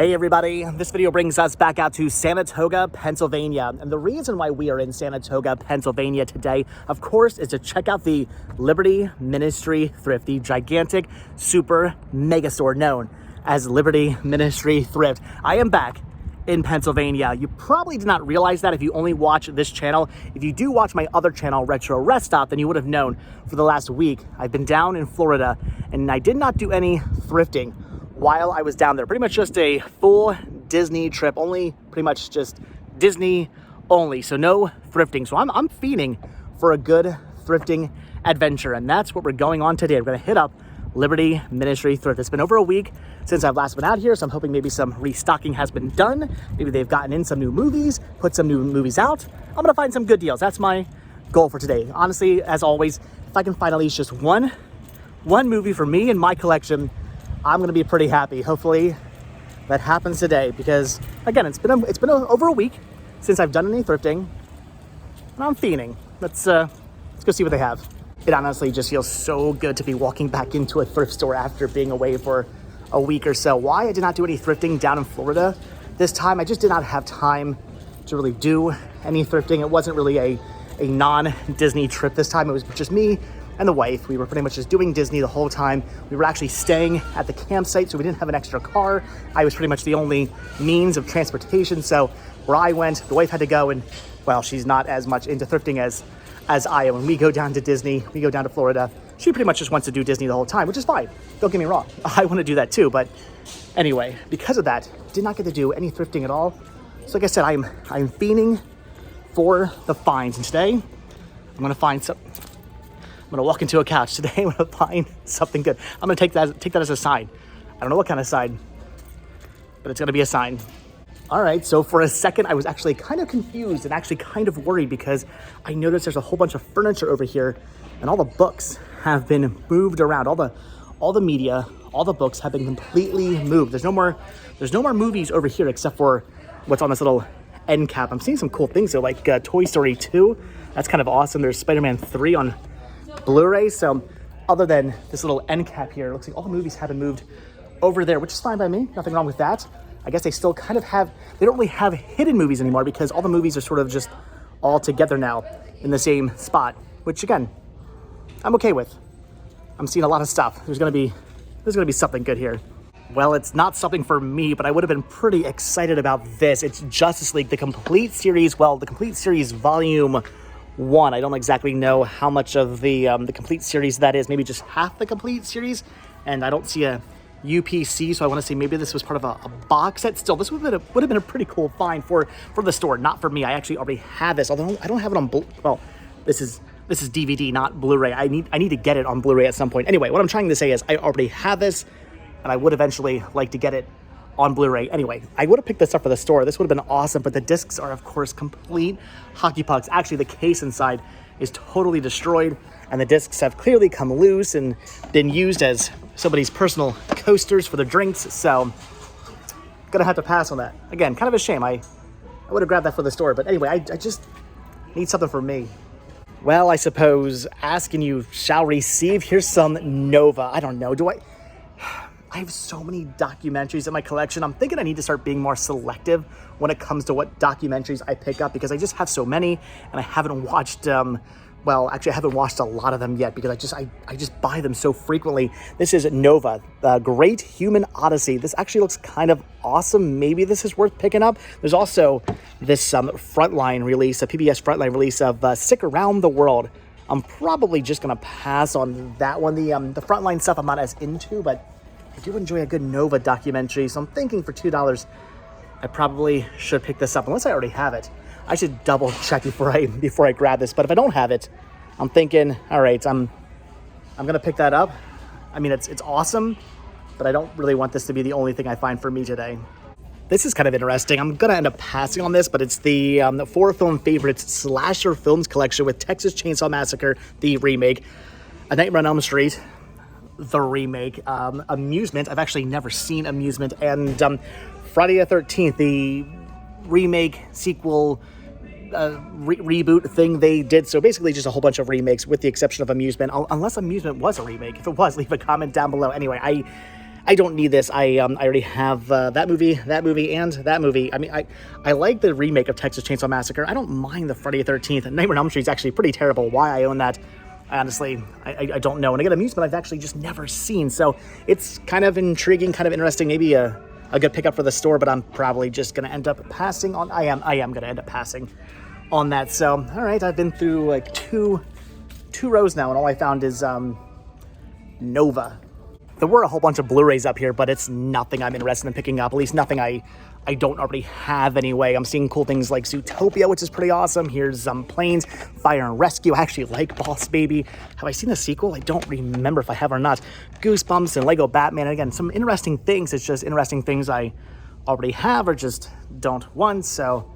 Hey everybody, this video brings us back out to Saratoga, Pennsylvania. And the reason why we are in Saratoga, Pennsylvania today, of course, is to check out the Liberty Ministry Thrift, the gigantic super mega store known as Liberty Ministry Thrift. I am back in Pennsylvania. You probably did not realize that if you only watch this channel. If you do watch my other channel, Retro Rest Stop, then you would have known for the last week I've been down in Florida and I did not do any thrifting while I was down there. Pretty much just a full Disney trip, only pretty much just Disney only, so no thrifting. So I'm fiending for a good thrifting adventure, and that's what we're going on today. We're gonna hit up Liberty Ministry Thrift. It's been over a week since I've last been out here, so I'm hoping maybe some restocking has been done. Maybe they've gotten in some new movies, put some new movies out. I'm gonna find some good deals. That's my goal for today. Honestly, as always, if I can find at least just one movie for me in my collection, I'm gonna be pretty happy. Hopefully that happens today because, again, it's been over a week since I've done any thrifting, and I'm fiending. Let's go see what they have. It honestly just feels so good to be walking back into a thrift store after being away for a week or so. Why I did not do any thrifting down in Florida this time, I just did not have time to really do any thrifting. It wasn't really a non-Disney trip this time. It was just me and the wife. We were pretty much just doing Disney the whole time. We were actually staying at the campsite, so we didn't have an extra car. I was pretty much the only means of transportation. So where I went, the wife had to go, and well, she's not as much into thrifting as I am. When we go down to Disney, we go down to Florida, she pretty much just wants to do Disney the whole time, which is fine. Don't get me wrong. I want to do that too, but anyway, because of that, did not get to do any thrifting at all. So like I said, I'm fiending for the finds, and today I'm gonna find some. I'm gonna walk into a couch today. I'm gonna find something good. I'm gonna take that as a sign. I don't know what kind of sign, but it's gonna be a sign. All right, so for a second, I was actually kind of confused and actually kind of worried because I noticed there's a whole bunch of furniture over here and all the books have been moved around. All the media, all the books have been completely moved. There's no more movies over here except for what's on this little end cap. I'm seeing some cool things though, like Toy Story 2. That's kind of awesome. There's Spider-Man 3 on Blu-ray. So other than this little end cap here, it looks like all the movies have been moved over there, which is fine by me. Nothing wrong with that. I guess they still kind of they don't really have hidden movies anymore because all the movies are sort of just all together now in the same spot, which again, I'm okay with. I'm seeing a lot of stuff. There's gonna be something good here. Well, it's not something for me, but I would have been pretty excited about this. It's Justice League, the complete series. Well, the complete series volume 1. I don't exactly know how much of the complete series that is. Maybe just half the complete series, and I don't see a UPC, so I want to say maybe this was part of a box set. Still, this would have been a pretty cool find for the store, not for me. I actually already have this, although I don't have it on well, this is DVD, not Blu-ray. I need to get it on Blu-ray at some point. Anyway, what I'm trying to say is I already have this, and I would eventually like to get it on Blu-ray. Anyway, I would have picked this up for the store. This would have been awesome, but the discs are, of course, complete hockey pucks. Actually, the case inside is totally destroyed, and the discs have clearly come loose and been used as somebody's personal coasters for their drinks, so gonna have to pass on that. Again, kind of a shame. I would have grabbed that for the store, but anyway, I just need something for me. Well, I suppose asking you shall receive. Here's some Nova. I don't know, I have so many documentaries in my collection. I'm thinking I need to start being more selective when it comes to what documentaries I pick up because I just have so many and I haven't watched, well, actually I haven't watched a lot of them yet because I just buy them so frequently. This is Nova, The Great Human Odyssey. This actually looks kind of awesome. Maybe this is worth picking up. There's also this Frontline release, a PBS Frontline release of Sick Around the World. I'm probably just gonna pass on that one. The Frontline stuff I'm not as into, but I do enjoy a good Nova documentary, so I'm thinking for $2, I probably should pick this up, unless I already have it. I should double check before I grab this, but if I don't have it, I'm thinking, all right, I'm gonna pick that up. I mean, it's awesome, but I don't really want this to be the only thing I find for me today. This is kind of interesting. I'm gonna end up passing on this, but it's the 4 Film Favorites Slasher Films collection with Texas Chainsaw Massacre, the remake, A Nightmare on Elm Street, the remake, Amusement. I've actually never seen Amusement, and Friday the 13th, the remake, sequel, reboot thing they did. So basically just a whole bunch of remakes with the exception of Amusement, unless Amusement was a remake. If it was, leave a comment down below. Anyway, I don't need this. I already have that movie, and that movie. I mean, I like the remake of Texas Chainsaw Massacre. I don't mind the Friday the 13th. Nightmare on Elm Street is actually pretty terrible. Why I own that, honestly, I don't know. And again, amusement I've actually just never seen. So it's kind of intriguing, kind of interesting. Maybe a good pickup for the store, but I'm probably just going to end up passing on. I am going to end up passing on that. So, all right, I've been through like two rows now, and all I found is Nova. There were a whole bunch of Blu-rays up here, but it's nothing I'm interested in picking up, at least nothing I don't already have anyway. I'm seeing cool things like Zootopia, which is pretty awesome. Here's Planes, Fire and Rescue. I actually like Boss Baby. Have I seen the sequel? I don't remember if I have or not. Goosebumps and Lego Batman. And again, some interesting things. It's just interesting things I already have or just don't want. So,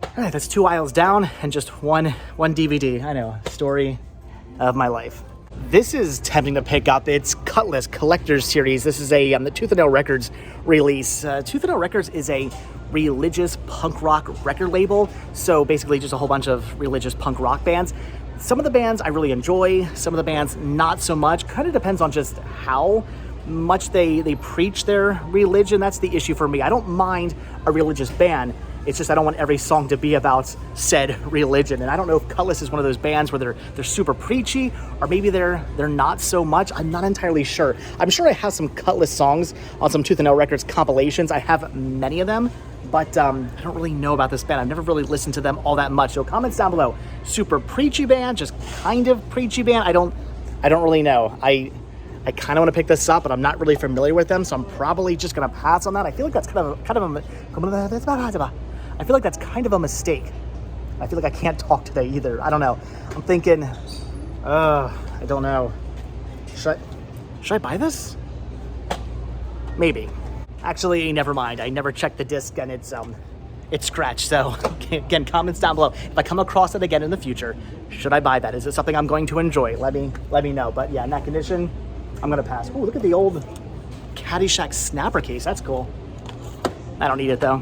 all right, that's 2 aisles down and just one DVD. I know, story of my life. This is tempting to pick up. It's Cutlass Collector's Series. This is the Tooth and Nail Records release. Tooth and Nail Records is a religious punk rock record label. So basically just a whole bunch of religious punk rock bands. Some of the bands I really enjoy, some of the bands not so much. Kind of depends on just how much they preach their religion. That's the issue for me. I don't mind a religious band. It's just I don't want every song to be about said religion. And I don't know if Cutlass is one of those bands where they're super preachy, or maybe they're not so much. I'm not entirely sure. I'm sure I have some Cutlass songs on some Tooth and Nail Records compilations. I have many of them, but I don't really know about this band. I've never really listened to them all that much. So comments down below. Super preachy band, just kind of preachy band. I don't really know. I kind of want to pick this up, but I'm not really familiar with them, so I'm probably just gonna pass on that. I feel like that's kind of a mistake. I feel like I can't talk today either. I don't know. I'm thinking, I don't know. Should I buy this? Maybe. Actually, never mind. I never checked the disc and it's scratched. So again, comments down below. If I come across it again in the future, should I buy that? Is it something I'm going to enjoy? Let me know. But yeah, in that condition, I'm gonna pass. Oh, look at the old Caddyshack snapper case. That's cool. I don't need it though.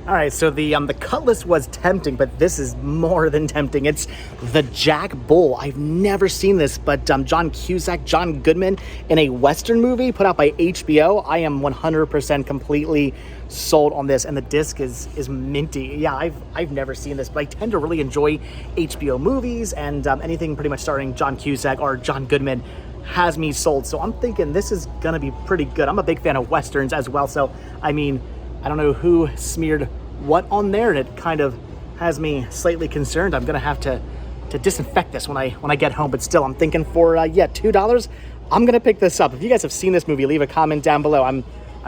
All right, so the Cutlass was tempting, but this is more than tempting. It's the Jack Bull. I've never seen this, but John Cusack, John Goodman in a Western movie put out by HBO. I am 100% completely sold on this, and the disc is minty. Yeah, I've never seen this, but I tend to really enjoy HBO movies, and anything pretty much starring John Cusack or John Goodman has me sold. So I'm thinking this is gonna be pretty good. I'm a big fan of Westerns as well, so I mean, I don't know who smeared what on there, and it kind of has me slightly concerned. I'm gonna have to disinfect this when I get home, but still, I'm thinking for $2, I'm gonna pick this up. If you guys have seen this movie, leave a comment down below. I'm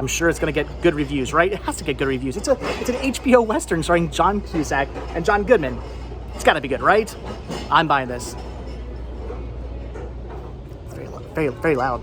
sure it's gonna get good reviews, right? It has to get good reviews. It's an HBO Western starring John Cusack and John Goodman. It's gotta be good, right? I'm buying this. Very, very loud.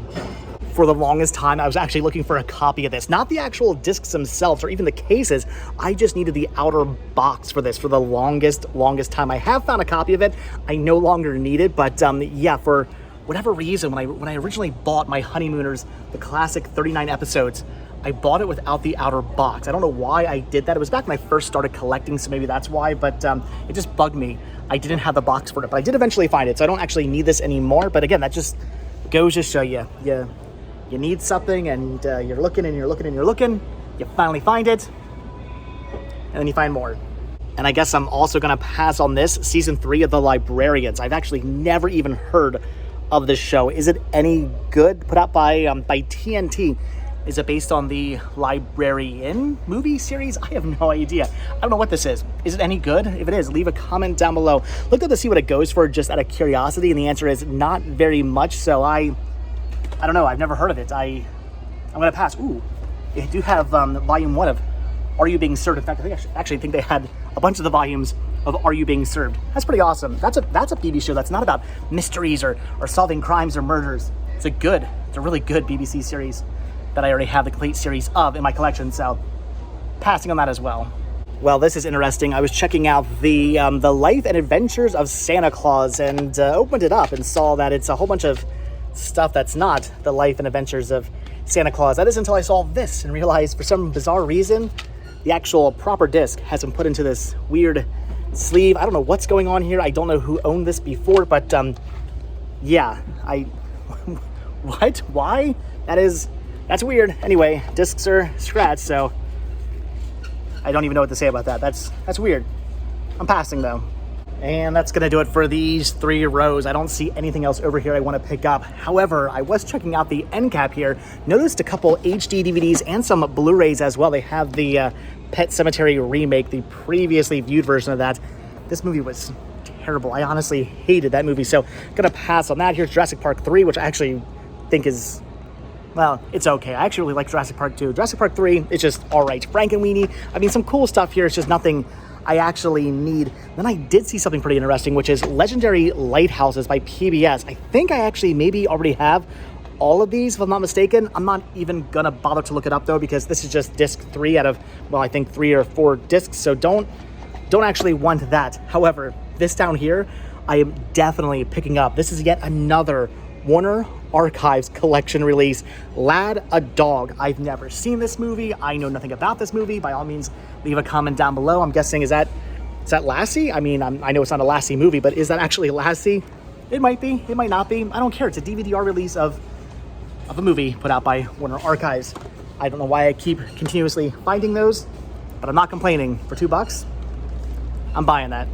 For the longest time, I was actually looking for a copy of this. Not the actual discs themselves or even the cases. I just needed the outer box for this for the longest time. I have found a copy of it. I no longer need it, but yeah, for whatever reason, when I originally bought my Honeymooners, the classic 39 episodes, I bought it without the outer box. I don't know why I did that. It was back when I first started collecting, so maybe that's why, but it just bugged me. I didn't have the box for it, but I did eventually find it, so I don't actually need this anymore. But again, that just goes to show you, you need something, and you're looking and you're looking and you're looking, you finally find it, and then you find more. And I guess I'm also gonna pass on this, season 3 of The Librarians. I've actually never even heard of this show. Is it any good? Put out by TNT. Is it based on the Librarian movie series? I have no idea. I don't know what this is. Is it any good? If it is, leave a comment down below. Look to see what it goes for just out of curiosity, and the answer is not very much. So I don't know. I've never heard of it. I'm gonna pass. Ooh, they do have volume 1 of Are You Being Served? In fact, I actually think they had a bunch of the volumes of Are You Being Served. That's pretty awesome. That's a BBC show that's not about mysteries or solving crimes or murders. It's a really good BBC series that I already have the complete series of in my collection, so passing on that as well. Well, this is interesting. I was checking out the Life and Adventures of Santa Claus, and opened it up and saw that it's a whole bunch of stuff that's not the Life and Adventures of Santa Claus. That is until I saw this and realized for some bizarre reason, the actual proper disc has been put into this weird sleeve. I don't know what's going on here. I don't know who owned this before, but yeah, What? Why? That's weird. Anyway, discs are scratched, so I don't even know what to say about that. That's weird. I'm passing though. And that's gonna do it for these 3 rows. I don't see anything else over here I wanna pick up. However, I was checking out the end cap here, noticed a couple HD DVDs and some Blu-rays as well. They have the Pet Sematary remake, the previously viewed version of that. This movie was terrible. I honestly hated that movie, so gonna pass on that. Here's Jurassic Park 3, which I actually think is, well, it's okay. I actually really like Jurassic Park 2. Jurassic Park 3, it's just all right. Frankenweenie, I mean, some cool stuff here. It's just nothing I actually need. Then I did see something pretty interesting, which is Legendary Lighthouses by PBS. I think I actually maybe already have all of these, if I'm not mistaken. I'm not even gonna bother to look it up though, because this is just disc 3 out of, well, I think 3 or 4 discs, so don't actually want that. However, this down here, I am definitely picking up. This is yet another Warner Archives collection release, Lad a Dog. I've never seen this movie. I know nothing about this movie. By all means, leave a comment down below. I'm guessing, is that Lassie? I mean, I know it's not a Lassie movie, but is that actually Lassie? It might be, it might not be. I don't care. It's a DVD-R release of a movie put out by Warner Archives. I don't know why I keep continuously finding those, but I'm not complaining. For $2, I'm buying that.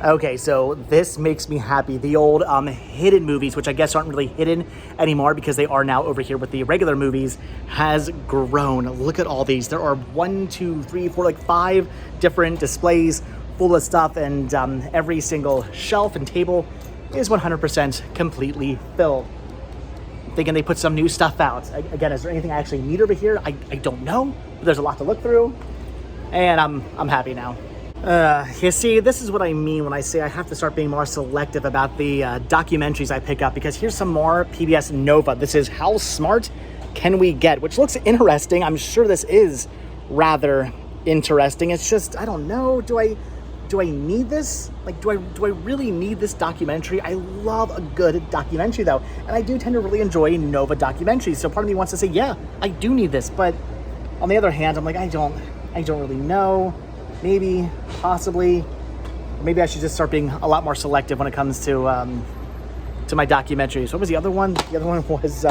Okay, so this makes me happy. The old hidden movies, which I guess aren't really hidden anymore because they are now over here with the regular movies, has grown. Look at all these. There are 1, 2, 3, 4, like 5 different displays full of stuff, and every single shelf and table is 100% completely filled. I'm thinking they put some new stuff out. Again, is there anything I actually need over here? I don't know, but there's a lot to look through, and I'm happy now. You see, this is what I mean when I say I have to start being more selective about the documentaries I pick up, because here's some more PBS Nova. This is How Smart Can We Get, which looks interesting. I'm sure this is rather interesting. It's just, I don't know, do I need this? Like, do I really need this documentary? I love a good documentary though, and I do tend to really enjoy Nova documentaries. So part of me wants to say, yeah, I do need this, but on the other hand, I'm like, I don't really know. Maybe, possibly, maybe I should just start being a lot more selective when it comes to my documentaries. What was the other one? The other one was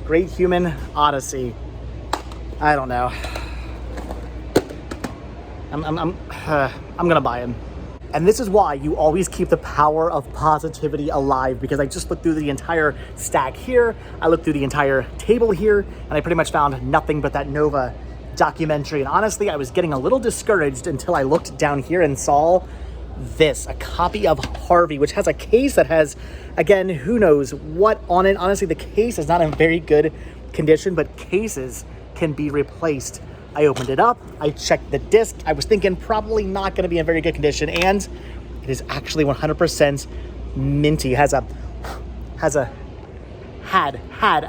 Great Human Odyssey. I don't know. I'm gonna buy him. And this is why you always keep the power of positivity alive, because I just looked through the entire stack here, I looked through the entire table here, and I pretty much found nothing but that Nova documentary. And honestly, I was getting a little discouraged until I looked down here and saw this, a copy of Harvey, which has a case that has, again, who knows what on it. Honestly, the case is not in very good condition, but cases can be replaced. I opened it up, I checked the disc. I was thinking probably not going to be in very good condition, and it is actually 100% minty. Had a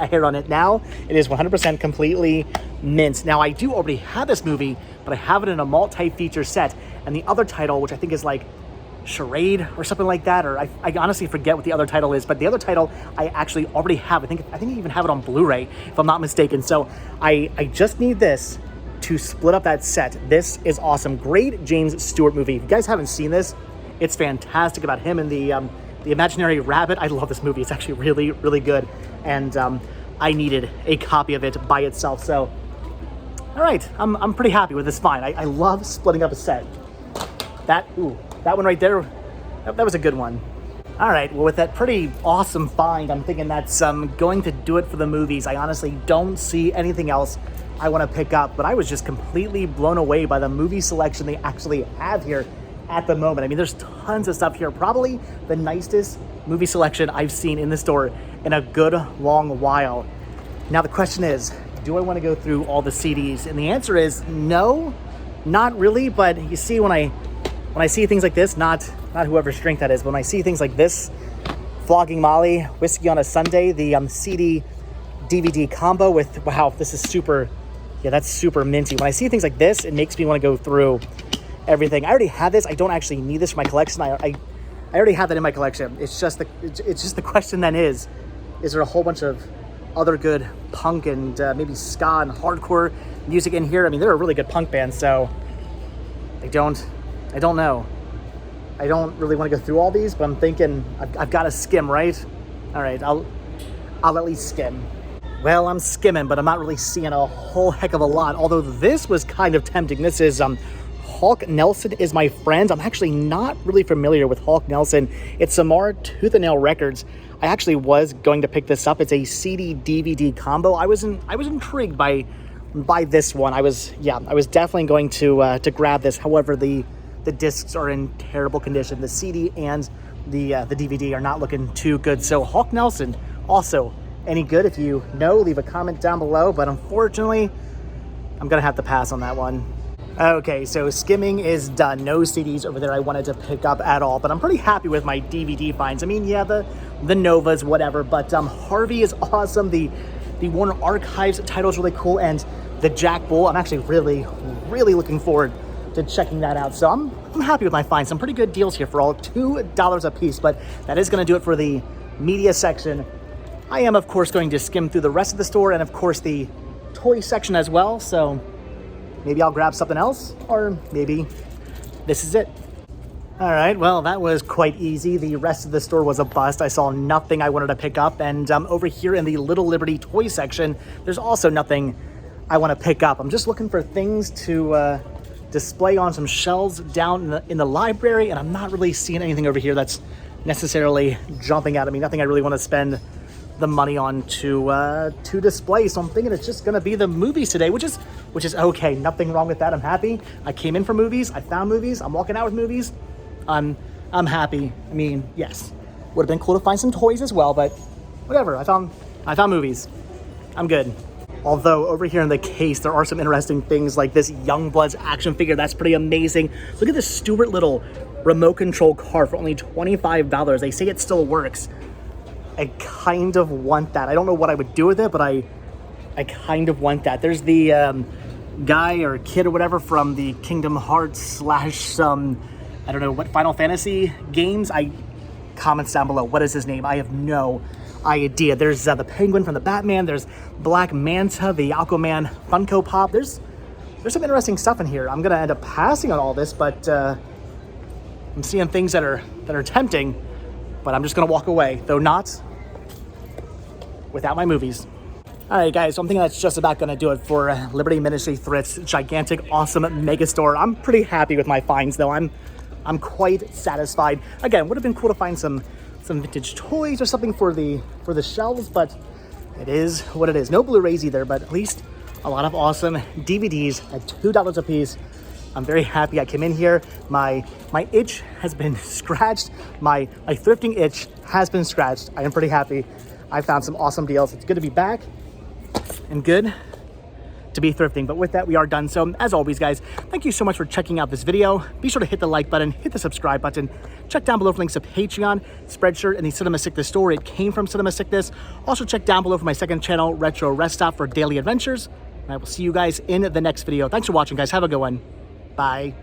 hair on it. Now it is 100% completely mint. Now I do already have this movie, but I have it in a multi-feature set, and the other title, which I think is like Charade or something like that, or I honestly forget what the other title is, but the other title I actually already have. I think I even have it on Blu-ray if I'm not mistaken. So I just need this to split up that set. This is awesome. Great James Stewart movie. If you guys haven't seen this, it's fantastic, about him and the imaginary rabbit. I love this movie. It's actually really, really good, and I needed a copy of it by itself. So all right, I'm pretty happy with this find. I love splitting up a set. That one right there, that was a good one. All right, well, with that pretty awesome find, I'm thinking that's going to do it for the movies. I honestly don't see anything else I want to pick up, but I was just completely blown away by the movie selection they actually have here at the moment. I mean, there's tons of stuff here. Probably the nicest movie selection I've seen in the store in a good long while. Now the question is, do I want to go through all the CDs? And the answer is no, not really. But you see, when I see things like this, not whoever's drink that is, but when I see things like this, Flogging Molly, Whiskey on a Sunday, the CD DVD combo with, wow, this is super, yeah, that's super minty. When I see things like this, it makes me want to go through everything. I already have this. I don't actually need this for my collection. I already have that in my collection. It's just the question then is there a whole bunch of other good punk and maybe ska and hardcore music in here? I mean, they're a really good punk band, so I don't know. I don't really want to go through all these, but I'm thinking I've got to skim, right? All right, I'll at least skim. Well, I'm skimming, but I'm not really seeing a whole heck of a lot, although this was kind of tempting. This is Hawk Nelson Is My Friend. I'm actually not really familiar with Hawk Nelson. It's Samar Tooth and Nail Records. I actually was going to pick this up. It's a CD DVD combo. I was intrigued by this one. I was definitely going to grab this. However, the discs are in terrible condition. The CD and the DVD are not looking too good. So Hawk Nelson, also any good? If you know, leave a comment down below. But unfortunately, I'm gonna have to pass on that one. Okay, so skimming is done. No CDs over there I wanted to pick up at all, but I'm pretty happy with my DVD finds. I mean, yeah, the Novas, whatever, but Harvey is awesome. The Warner Archives title is really cool, and the Jack Bull, I'm actually really looking forward to checking that out. So I'm happy with my finds. Some pretty good deals here for all $2 a piece, but that is gonna do it for the media section. I am, of course, going to skim through the rest of the store and, of course, the toy section as well, so maybe I'll grab something else, or maybe this is it. All right, well, that was quite easy. The rest of the store was a bust. I saw nothing I wanted to pick up, and over here in the Little Liberty toy section, there's also nothing I want to pick up. I'm just looking for things to display on some shelves down in the library, and I'm not really seeing anything over here that's necessarily jumping out at me. Nothing I really want to spend the money on to display. So I'm thinking it's just gonna be the movies today, which is okay. Nothing wrong with that. I'm happy. I came in for movies. I found movies. I'm walking out with movies. I'm happy. I mean, yes, would have been cool to find some toys as well, but whatever. I found movies. I'm good. Although over here in the case, there are some interesting things like this Youngbloods action figure. That's pretty amazing. Look at this Stuart Little remote control car for only $25. They say it still works. I kind of want that. I don't know what I would do with it, but I kind of want that. There's the guy or kid or whatever from the Kingdom Hearts / I don't know what Final Fantasy games. Comments down below. What is his name? I have no idea. There's the Penguin from the Batman. There's Black Manta, the Aquaman Funko Pop. There's some interesting stuff in here. I'm gonna end up passing on all this, but I'm seeing things that are tempting. But I'm just gonna walk away, though not without my movies. All right, guys, so I'm thinking that's just about gonna do it for Liberty Ministry Thrift's gigantic, awesome mega store. I'm pretty happy with my finds, though. I'm quite satisfied. Again, would have been cool to find some vintage toys or something for the shelves, but it is what it is. No Blu-rays either, but at least a lot of awesome DVDs at $2 a piece. I'm very happy I came in here. My itch has been scratched. My thrifting itch has been scratched. I am pretty happy. I found some awesome deals. It's good to be back and good to be thrifting. But with that, we are done. So as always, guys, thank you so much for checking out this video. Be sure to hit the like button, hit the subscribe button. Check down below for links to Patreon, Spreadshirt, and the Cinema Sickness store. It came from Cinema Sickness. Also check down below for my second channel, Retro Rest Stop, for daily adventures. And I will see you guys in the next video. Thanks for watching, guys. Have a good one. Bye.